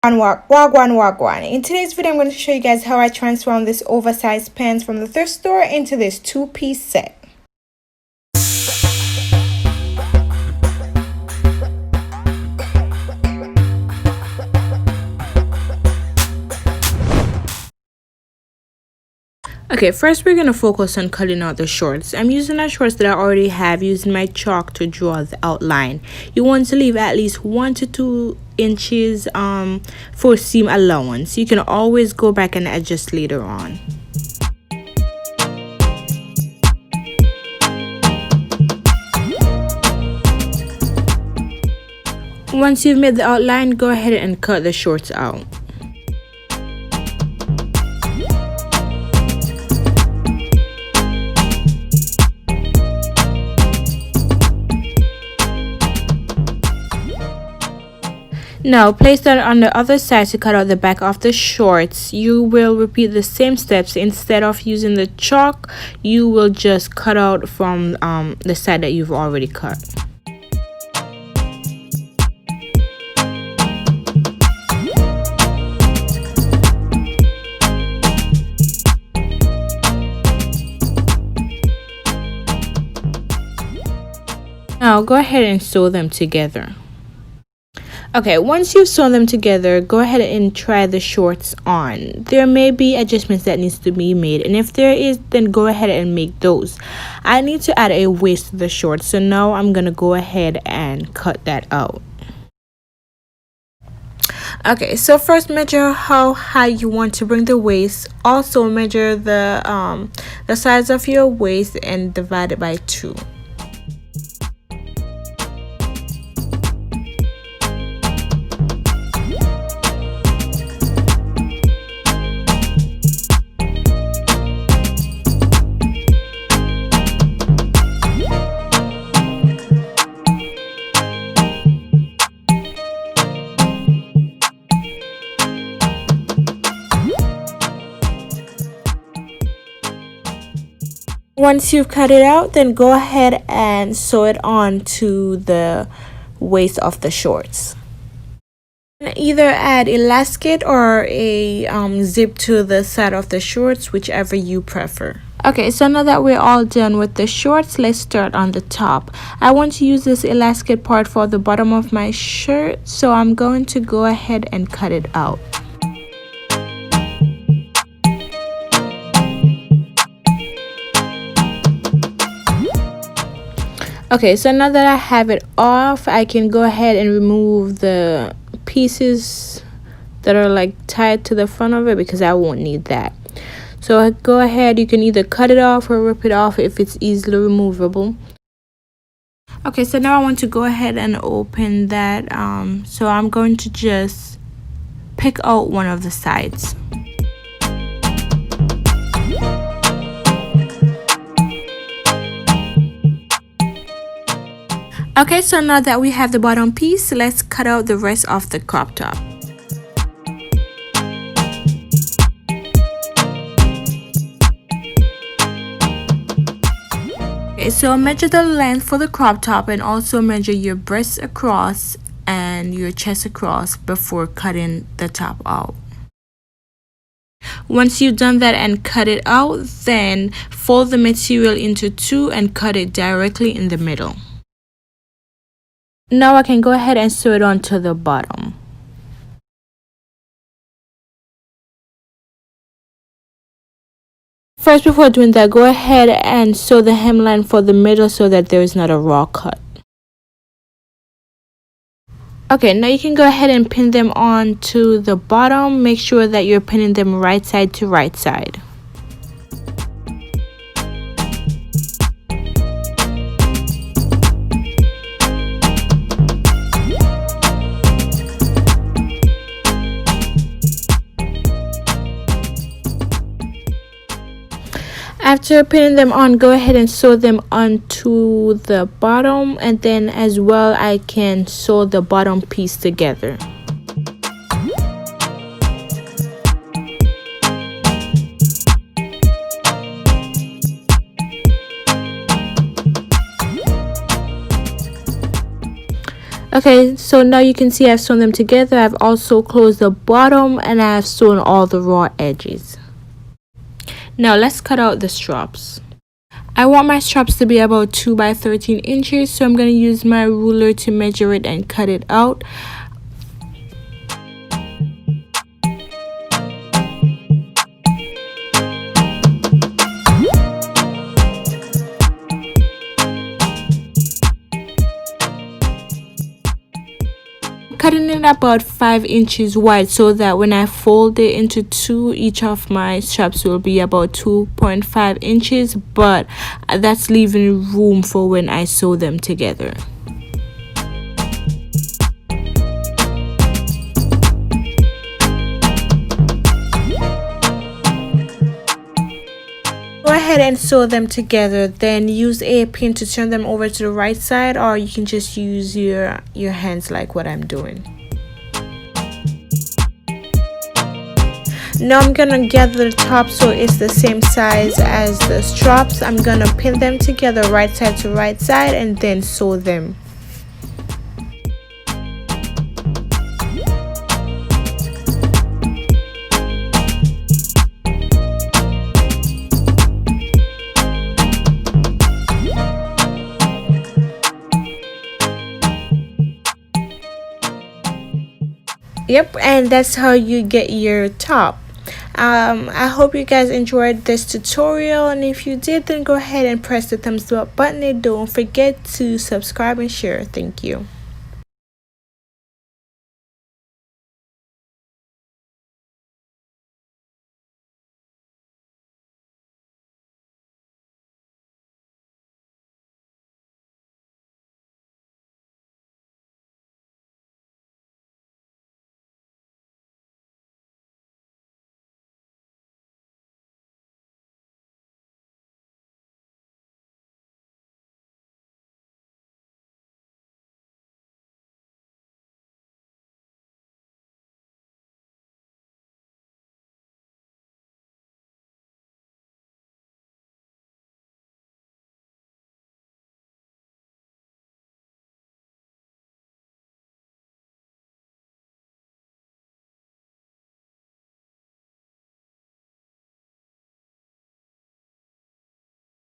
Wagwan. In today's video, I'm going to show you guys how I transformed this oversized pants from the thrift store into this two-piece set. Okay, first we're going to focus on cutting out the shorts. I'm using the shorts that I already have using my chalk to draw the outline. You want to leave at least 1 to 2 inches for seam allowance. You can always go back and adjust later on. Once you've made the outline, go ahead and cut the shorts out. Now place that on the other side to cut out the back of the shorts. You will repeat the same steps. Instead of using the chalk, you will just cut out from the side that you've already cut. Now go ahead and sew them together. Okay, once you've sewn them together, go ahead and try the shorts on. There may be adjustments that needs to be made, and if there is, then go ahead and make those. I need to add a waist to the shorts, so now I'm gonna go ahead and cut that out. Okay, so first measure how high you want to bring the waist. Also measure the size of your waist and divide it by 2. Once you've cut it out, then go ahead and sew it on to the waist of the shorts. Either add elastic or a zip to the side of the shorts, whichever you prefer. Okay, so now that we're all done with the shorts, let's start on the top. I want to use this elastic part for the bottom of my shirt, so I'm going to go ahead and cut it out. Okay, so now that I have it off, I can go ahead and remove the pieces that are like tied to the front of it because I won't need that. So go ahead, you can either cut it off or rip it off if it's easily removable. Okay, so now I want to go ahead and open that. So I'm going to just pick out one of the sides. Okay, so now that we have the bottom piece, let's cut out the rest of the crop top. Okay, so measure the length for the crop top and also measure your breasts across and your chest across before cutting the top out. Once you've done that and cut it out, then fold the material into 2 and cut it directly in the middle. Now I can go ahead and sew it onto the bottom. First, before doing that, go ahead and sew the hemline for the middle so that there is not a raw cut. Okay, now you can go ahead and pin them on to the bottom. Make sure that you're pinning them right side to right side. After pinning them on, go ahead and sew them onto the bottom, and then as well I can sew the bottom piece together. Okay, so now you can see I've sewn them together. I've also closed the bottom and I've sewn all the raw edges. Now let's cut out the straps. I want my straps to be about 2 by 13 inches, so I'm going to use my ruler to measure it and cut it out. Cutting it about 5 inches wide so that when I fold it into two, each of my straps will be about 2.5 inches, but that's leaving room for when I sew them together. Go ahead and sew them together, then use a pin to turn them over to the right side, or you can just use your hands like what I'm doing. Now I'm gonna gather the top so it's the same size as the straps. I'm gonna pin them together right side to right side and then sew them. Yep, and that's how you get your top. I hope you guys enjoyed this tutorial, and if you did, then go ahead and press the thumbs up button and don't forget to subscribe and share. Thank you.